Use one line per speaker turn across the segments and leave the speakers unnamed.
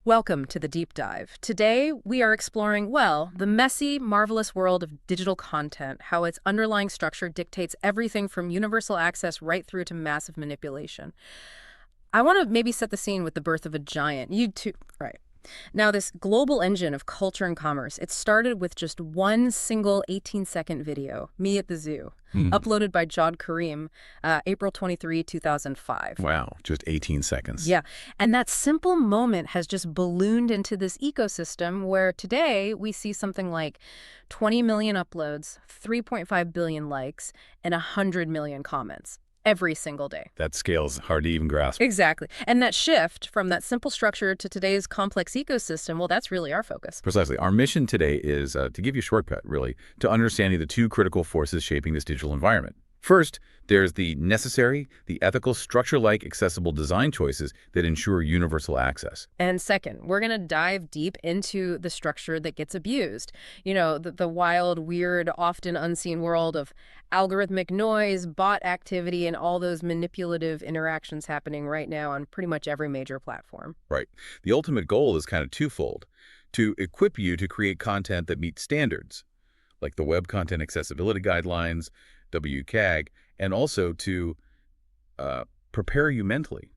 Welcome to the deep dive. Today, we are exploring, well, the messy, marvelous world of digital content, how its underlying structure dictates everything from universal access right through to massive manipulation. I want to maybe set the scene with the birth of a giant, YouTube, right? Now, this global engine of culture and commerce, it started with just one single 18-second video, Me at the Zoo,
Hmm.
uploaded by Jod Karim, April 23, 2005.
Wow, just 18 seconds.
Yeah, and that simple moment has just ballooned into this ecosystem where today we see something like 20 million uploads, 3.5 billion likes, and 100 million comments every single day.
That scale's hard to even grasp.
Exactly. And that shift from that simple structure to today's complex ecosystem, well, that's really our focus.
Precisely. Our mission today is to give you a shortcut, really, to understanding the two critical forces shaping this digital environment. First, there's the necessary, the ethical, structure-like, accessible design choices that ensure universal access.
And second, we're going to dive deep into the structure that gets abused. You know, the wild, weird, often unseen world of algorithmic noise, bot activity, and all those manipulative interactions happening right now on pretty much every major platform.
Right. The ultimate goal is kind of twofold: to equip you to create content that meets standards, like the Web Content Accessibility Guidelines, WCAG, and also to prepare you mentally,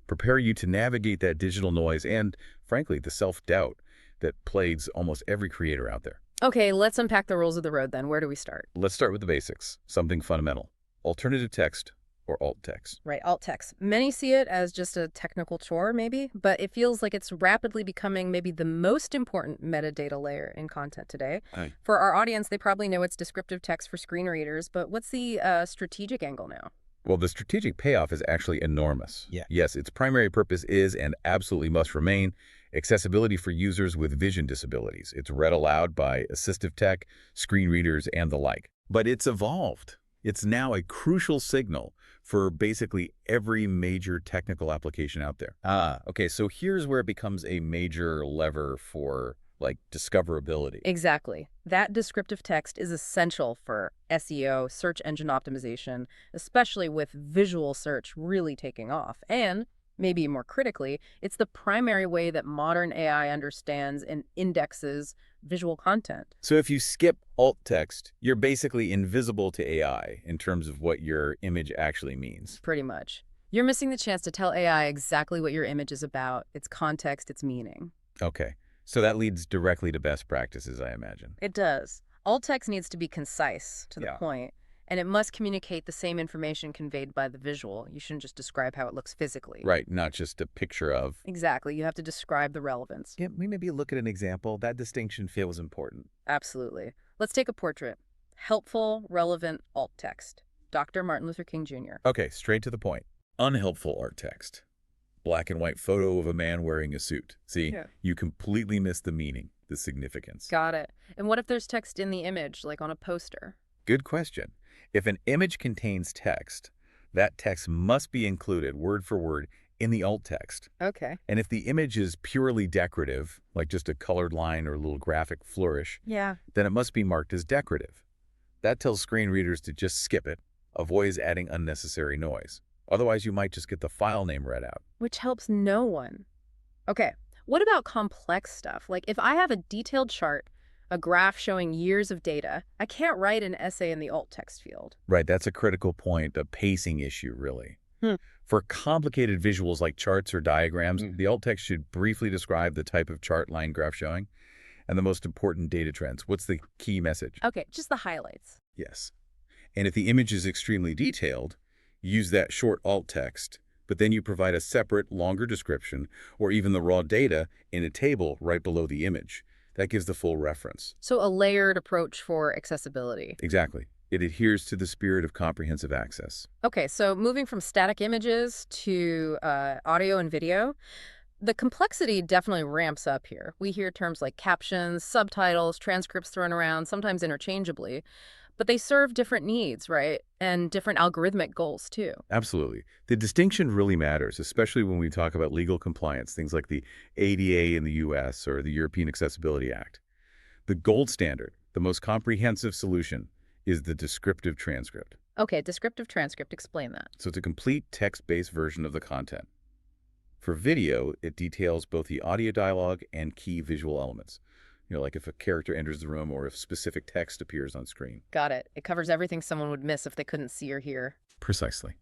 prepare you to navigate that digital noise and, frankly, the self-doubt that plagues almost every creator out there.
Okay, let's unpack the rules of the road then. Where do we start?
Let's start with the basics, something fundamental: alternative text or alt text.
Right, alt text. Many see it as just a technical chore, maybe, but it feels like it's rapidly becoming maybe the most important metadata layer in content today.
Aye.
For our audience, they probably know it's descriptive text for screen readers, but what's the strategic angle now?
Well, the strategic payoff is actually enormous.
Yeah.
Yes, its primary purpose is and absolutely must remain accessibility for users with vision disabilities. It's read aloud by assistive tech, screen readers, and the like. But it's evolved. It's now a crucial signal for basically every major technical application out there. Okay, so here's where it becomes a major lever for, like, discoverability.
Exactly. That descriptive text is essential for SEO, search engine optimization, especially with visual search really taking off. And maybe more critically, it's the primary way that modern AI understands and indexes visual content.
So if you skip alt text, you're basically invisible to AI in terms of what your image actually means.
Pretty much. You're missing the chance to tell AI exactly what your image is about, its context, its meaning.
Okay, so that leads directly to best practices, I imagine.
It does. Alt text needs to be concise, to the
Yeah.
point, and it must communicate the same information conveyed by the visual. You shouldn't just describe how it looks physically.
Right, not just a picture of.
Exactly. You have to describe the relevance.
Yeah, we maybe look at an example. That distinction feels important.
Absolutely. Let's take a portrait. Helpful, relevant alt text. Dr. Martin Luther King Jr.
Okay, straight to the point. Unhelpful art text. Black and white photo of a man wearing a suit. See,
Yeah.
you completely miss the meaning, the significance.
Got it. And what if there's text in the image, like on a poster?
Good question. If an image contains text, that text must be included word for word in the alt text.
Okay.
And if the image is purely decorative, like just a colored line or a little graphic flourish,
Yeah.
then it must be marked as decorative. That tells screen readers to just skip it, avoids adding unnecessary noise. Otherwise, you might just get the file name read out.
Which helps no one. Okay. What about complex stuff? Like if I have a detailed chart, a graph showing years of data, I can't write an essay in the alt text field.
Right, that's a critical point, a pacing issue, really.
Hmm.
For complicated visuals like charts or diagrams, the alt text should briefly describe the type of chart, line, graph showing, and the most important data trends. What's the key message?
Okay, just the highlights.
Yes. And if the image is extremely detailed, use that short alt text, but then you provide a separate, longer description or even the raw data in a table right below the image. That gives the full reference.
So a layered approach for accessibility.
Exactly. It adheres to the spirit of comprehensive access.
Okay, so moving from static images to audio and video, the complexity definitely ramps up here. We hear terms like captions, subtitles, transcripts thrown around, sometimes interchangeably, but they serve different needs, right? And different algorithmic goals, too.
Absolutely. The distinction really matters, especially when we talk about legal compliance, things like the ADA in the US or the European Accessibility Act. The gold standard, the most comprehensive solution, is the descriptive transcript.
Okay, descriptive transcript, explain that.
So it's a complete text-based version of the content. For video, it details both the audio dialogue and key visual elements. Like if a character enters the room or if specific text appears on screen.
Got it. It covers everything someone would miss if they couldn't see or hear.
Precisely.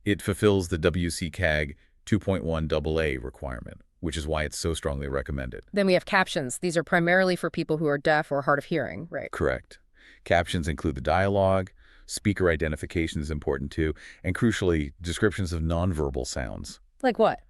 It fulfills the WCAG 2.1 AA requirement, which is why it's so strongly recommended.
Then we have captions. These are primarily for people who are deaf or hard of hearing, right?
Correct. Captions include the dialogue, speaker identification is important too, and crucially, descriptions of nonverbal sounds.
Like what?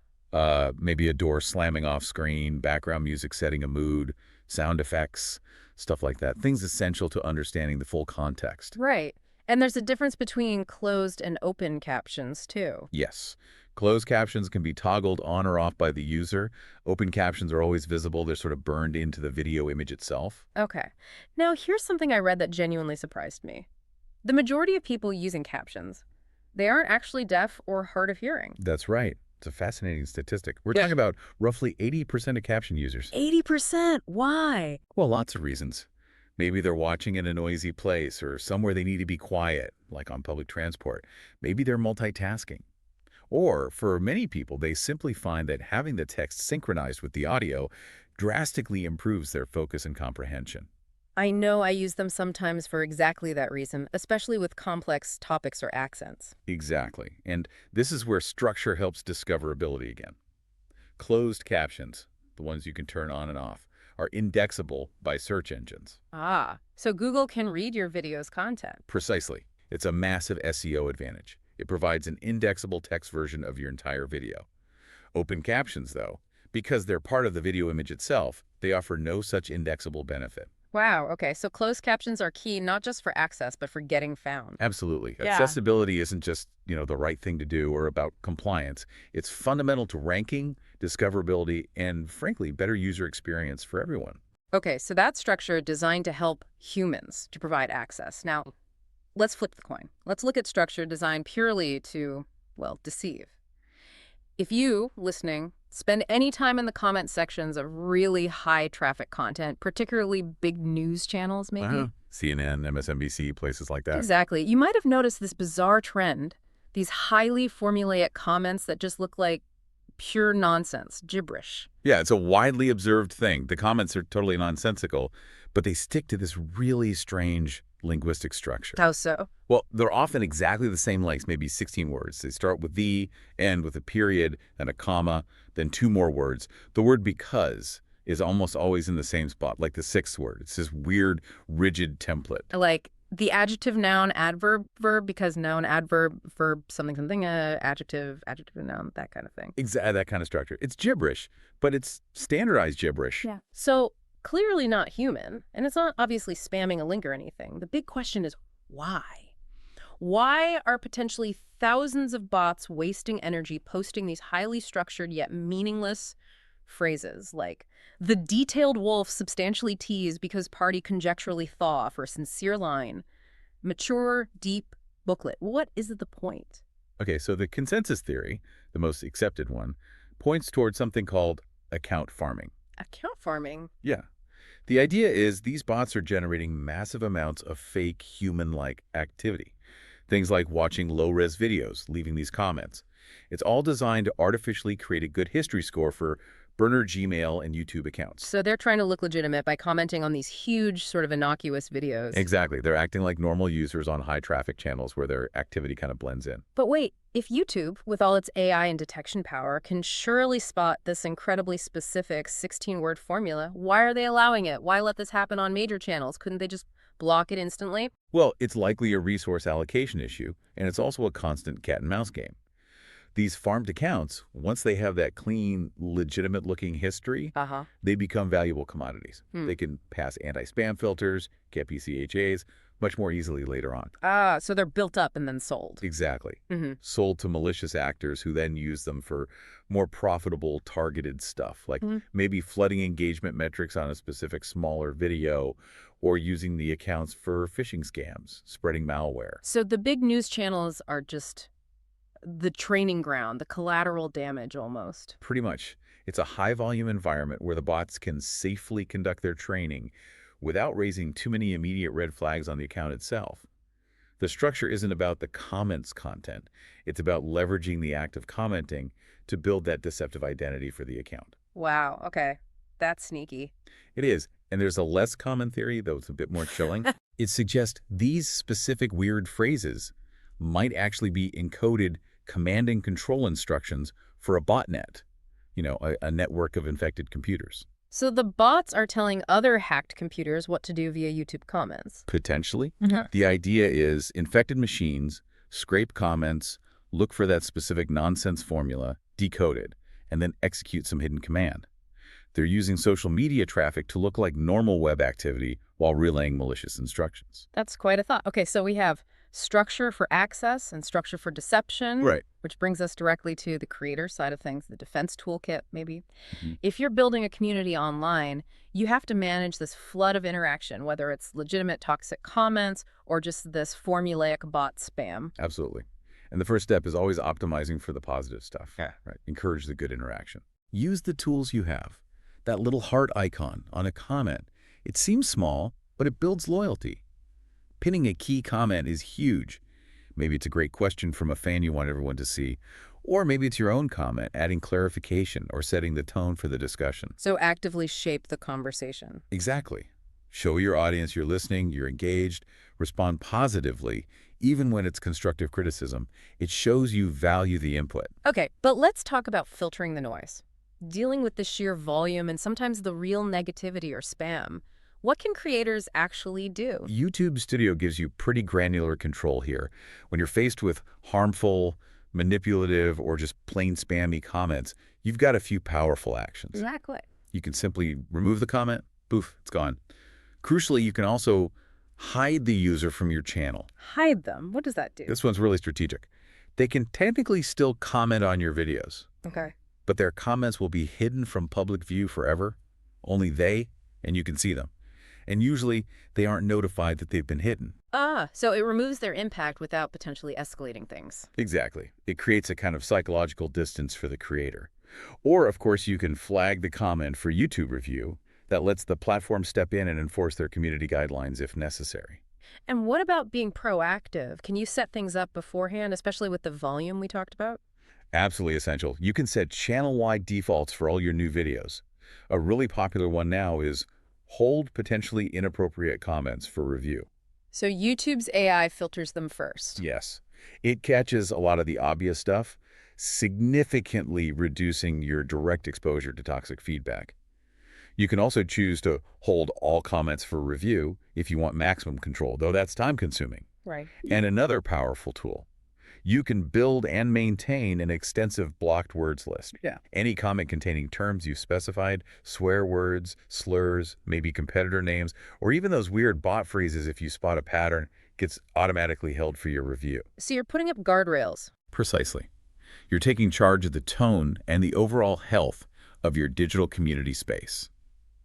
Maybe a door slamming off screen, background music setting a mood, sound effects, stuff like that. Things essential to understanding the full context.
Right. And there's a difference between closed and open captions, too.
Yes. Closed captions can be toggled on or off by the user. Open captions are always visible. They're sort of burned into the video image itself.
Okay. Now, here's something I read that genuinely surprised me. The majority of people using captions, they aren't actually deaf or hard of hearing.
That's right. It's a fascinating statistic. We're talking about roughly 80% of caption users.
80%? Why?
Well, lots of reasons. Maybe they're watching in a noisy place or somewhere they need to be quiet, like on public transport. Maybe they're multitasking. Or, for many people, they simply find that having the text synchronized with the audio drastically improves their focus and comprehension.
I know I use them sometimes for exactly that reason, especially with complex topics or accents.
Exactly. And this is where structure helps discoverability again. Closed captions, the ones you can turn on and off, are indexable by search engines.
Ah, so Google can read your video's content.
Precisely. It's a massive SEO advantage. It provides an indexable text version of your entire video. Open captions, though, because they're part of the video image itself, they offer no such indexable benefit.
Wow, okay, so closed captions are key not just for access, but for getting found.
Absolutely.
Yeah.
Accessibility isn't just, the right thing to do or about compliance. It's fundamental to ranking, discoverability, and frankly, better user experience for everyone.
Okay, so that structure designed to help humans to provide access. Now, let's flip the coin. Let's look at structure designed purely to, well, deceive. If you, listening, spend any time in the comment sections of really high traffic content, particularly big news channels maybe.
CNN, MSNBC, places like that.
Exactly. You might have noticed this bizarre trend, these highly formulaic comments that just look like pure nonsense, gibberish.
Yeah, it's a widely observed thing. The comments are totally nonsensical, but they stick to this really strange linguistic structure.
How so?
Well, they're often exactly the same length, maybe 16 words. They start with the, end with a period, then a comma, then two more words. The word because is almost always in the same spot, like the sixth word. It's this weird, rigid template.
Like the adjective, noun, adverb, verb, because noun, adverb, verb, something, something, adjective, adjective, noun, that kind of thing.
Exactly, that kind of structure. It's gibberish, but it's standardized gibberish.
Yeah. So clearly not human, and it's not obviously spamming a link or anything. The big question is why? Why are potentially thousands of bots wasting energy posting these highly structured yet meaningless phrases like, the detailed wolf substantially teased because party conjecturally thaw for a sincere line, mature, deep booklet. What is the point?
Okay, so the consensus theory, the most accepted one, points towards something called account farming.
Account farming?
Yeah. The idea is these bots are generating massive amounts of fake human-like activity. Things like watching low-res videos, leaving these comments. It's all designed to artificially create a good history score for burner Gmail and YouTube accounts.
So they're trying to look legitimate by commenting on these huge, sort of innocuous videos.
Exactly. They're acting like normal users on high-traffic channels where their activity kind of blends in.
But wait, if YouTube, with all its AI and detection power, can surely spot this incredibly specific 16-word formula, why are they allowing it? Why let this happen on major channels? Couldn't they just block it instantly?
Well, it's likely a resource allocation issue, and it's also a constant cat-and-mouse game. These farmed accounts, once they have that clean, legitimate-looking history, they become valuable commodities. They can pass anti-spam filters, get PCHAs, much more easily later on.
Ah, so they're built up and then sold.
Exactly. Sold to malicious actors who then use them for more profitable, targeted stuff, like maybe flooding engagement metrics on a specific smaller video or using the accounts for phishing scams, spreading malware.
So the big news channels are just the training ground, the collateral damage almost.
Pretty much. It's a high-volume environment where the bots can safely conduct their training without raising too many immediate red flags on the account itself. The structure isn't about the comments content. It's about leveraging the act of commenting to build that deceptive identity for the account.
Wow, okay. That's sneaky.
It is, and there's a less common theory, though it's a bit more chilling. It suggests these specific weird phrases might actually be encoded command and control instructions for a botnet, a network of infected computers.
So the bots are telling other hacked computers what to do via YouTube comments.
Potentially.
Mhm.
The idea is infected machines scrape comments, look for that specific nonsense formula, decode it, and then execute some hidden command. They're using social media traffic to look like normal web activity while relaying malicious instructions.
That's quite a thought. Okay, so we have structure for access and structure for deception,
Right.
which brings us directly to the creator side of things, the defense toolkit, maybe.
Mhm.
If you're building a community online, you have to manage this flood of interaction, whether it's legitimate toxic comments or just this formulaic bot spam.
Absolutely. And the first step is always optimizing for the positive stuff.
Yeah.
Right. Encourage the good interaction. Use the tools you have. That little heart icon on a comment. It seems small, but it builds loyalty. Pinning a key comment is huge. Maybe it's a great question from a fan you want everyone to see, or maybe it's your own comment, adding clarification or setting the tone for the discussion.
So actively shape the conversation.
Exactly. Show your audience you're listening, you're engaged, respond positively, even when it's constructive criticism. It shows you value the input.
Okay, but let's talk about filtering the noise. Dealing with the sheer volume and sometimes the real negativity or spam. What can creators actually do?
YouTube Studio gives you pretty granular control here. When you're faced with harmful, manipulative, or just plain spammy comments, you've got a few powerful actions.
Exactly.
You can simply remove the comment, poof, it's gone. Crucially, you can also hide the user from your channel.
Hide them. What does that do?
This one's really strategic. They can technically still comment on your videos,
Okay.
but their comments will be hidden from public view forever. Only they and you can see them. And usually, they aren't notified that they've been hidden.
Ah, so it removes their impact without potentially escalating things.
Exactly. It creates a kind of psychological distance for the creator. Or, of course, you can flag the comment for YouTube review. That lets the platform step in and enforce their community guidelines if necessary.
And what about being proactive? Can you set things up beforehand, especially with the volume we talked about?
Absolutely essential. You can set channel-wide defaults for all your new videos. A really popular one now is hold potentially inappropriate comments for review.
So YouTube's AI filters them first.
Yes. It catches a lot of the obvious stuff, significantly reducing your direct exposure to toxic feedback. You can also choose to hold all comments for review if you want maximum control, though that's time-consuming.
Right.
And another powerful tool, you can build and maintain an extensive blocked words list.
Yeah.
Any comment containing terms you've specified, swear words, slurs, maybe competitor names, or even those weird bot phrases if you spot a pattern, gets automatically held for your review.
So you're putting up guardrails.
Precisely. You're taking charge of the tone and the overall health of your digital community space.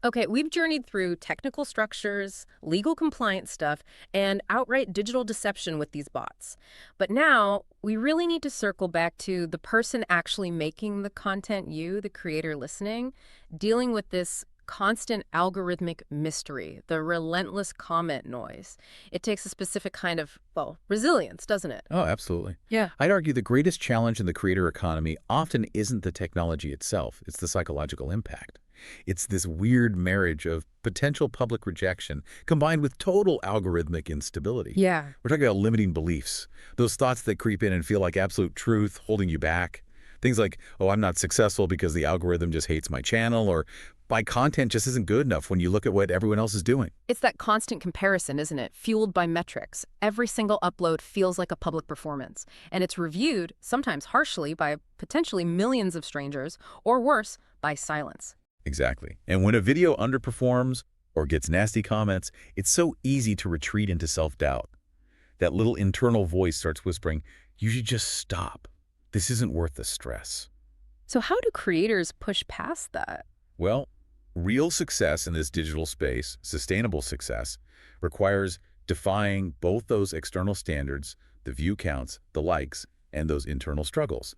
Okay, we've journeyed through technical structures, legal compliance stuff, and outright digital deception with these bots. But now, we really need to circle back to the person actually making the content, you, the creator listening, dealing with this constant algorithmic mystery, the relentless comment noise. It takes a specific kind of, well, resilience, doesn't it?
Oh, absolutely.
Yeah.
I'd argue the greatest challenge in the creator economy often isn't the technology itself, it's the psychological impact. It's this weird marriage of potential public rejection combined with total algorithmic instability.
Yeah.
We're talking about limiting beliefs, those thoughts that creep in and feel like absolute truth, holding you back. Things like, oh, I'm not successful because the algorithm just hates my channel, or my content just isn't good enough when you look at what everyone else is doing.
It's that constant comparison, isn't it? Fueled by metrics. Every single upload feels like a public performance, and it's reviewed, sometimes harshly, by potentially millions of strangers, or worse, by silence.
Exactly. And when a video underperforms or gets nasty comments, it's so easy to retreat into self-doubt. That little internal voice starts whispering, you should just stop. This isn't worth the stress.
So how do creators push past that?
Well, real success in this digital space, sustainable success, requires defying both those external standards, the view counts, the likes, and those internal struggles.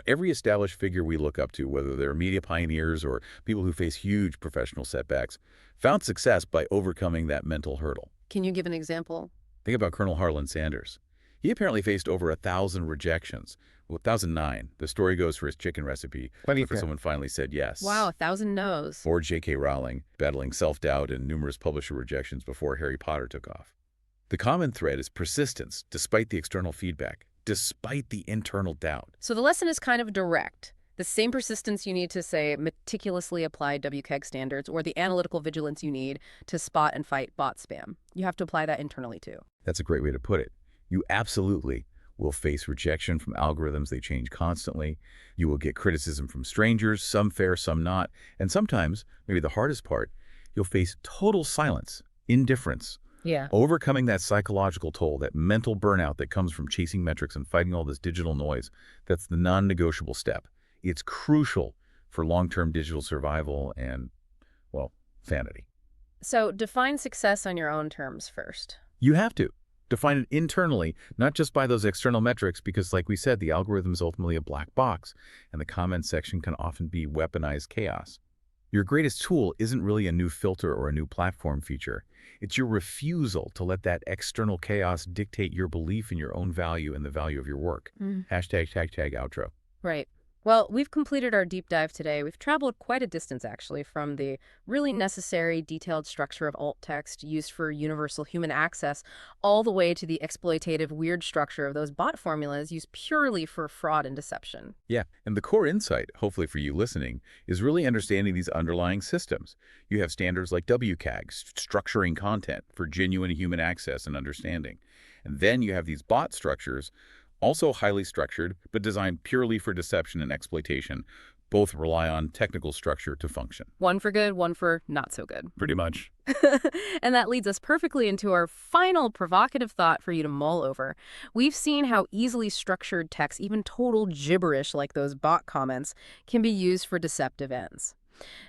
Every established figure we look up to, whether they're media pioneers or people who face huge professional setbacks, found success by overcoming that mental hurdle.
Can you give an example?
Think about Colonel Harlan Sanders. He apparently faced over 1,000 rejections, Well, 1009, the story goes for his chicken recipe before someone finally said yes.
Wow, 1,000 no's.
Or J.K. Rowling, battling self-doubt and numerous publisher rejections before Harry Potter took off. The common thread is persistence, despite the external feedback, despite the internal doubt.
So the lesson is kind of direct. The same persistence you need to, say, meticulously apply WCAG standards, or the analytical vigilance you need to spot and fight bot spam. You have to apply that internally, too.
That's a great way to put it. You absolutely will face rejection from algorithms. They change constantly. You will get criticism from strangers, some fair, some not. And sometimes, maybe the hardest part, you'll face total silence, indifference.
Yeah.
Overcoming that psychological toll, that mental burnout that comes from chasing metrics and fighting all this digital noise, that's the non-negotiable step. It's crucial for long-term digital survival and, well, sanity.
So define success on your own terms first.
You have to. Define it internally, not just by those external metrics, because like we said, the algorithm is ultimately a black box, and the comment section can often be weaponized chaos. Your greatest tool isn't really a new filter or a new platform feature. It's your refusal to let that external chaos dictate your belief in your own value and the value of your work. Hashtag outro.
Right. Well, we've completed our deep dive today. We've traveled quite a distance, actually, from the really necessary detailed structure of alt text used for universal human access all the way to the exploitative, weird structure of those bot formulas used purely for fraud and deception.
Yeah, and the core insight, hopefully for you listening, is really understanding these underlying systems. You have standards like WCAG, structuring content for genuine human access and understanding. And then you have these bot structures, also highly structured, but designed purely for deception and exploitation. Both rely on technical structure to function.
One for good, one for not so good.
Pretty much.
And that leads us perfectly into our final provocative thought for you to mull over. We've seen how easily structured text, even total gibberish like those bot comments, can be used for deceptive ends.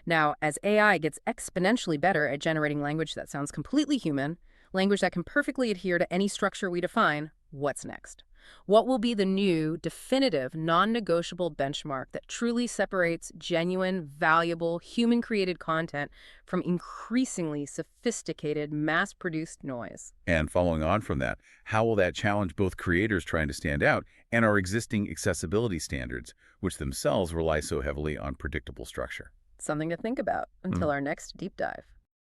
Now, as AI gets exponentially better at generating language that sounds completely human, language that can perfectly adhere to any structure we define, what's next? What will be the new, definitive, non-negotiable benchmark that truly separates genuine, valuable, human-created content from increasingly sophisticated, mass-produced noise?
And following on from that, how will that challenge both creators trying to stand out and our existing accessibility standards, which themselves rely so heavily on predictable structure?
Something to think about until our next deep dive.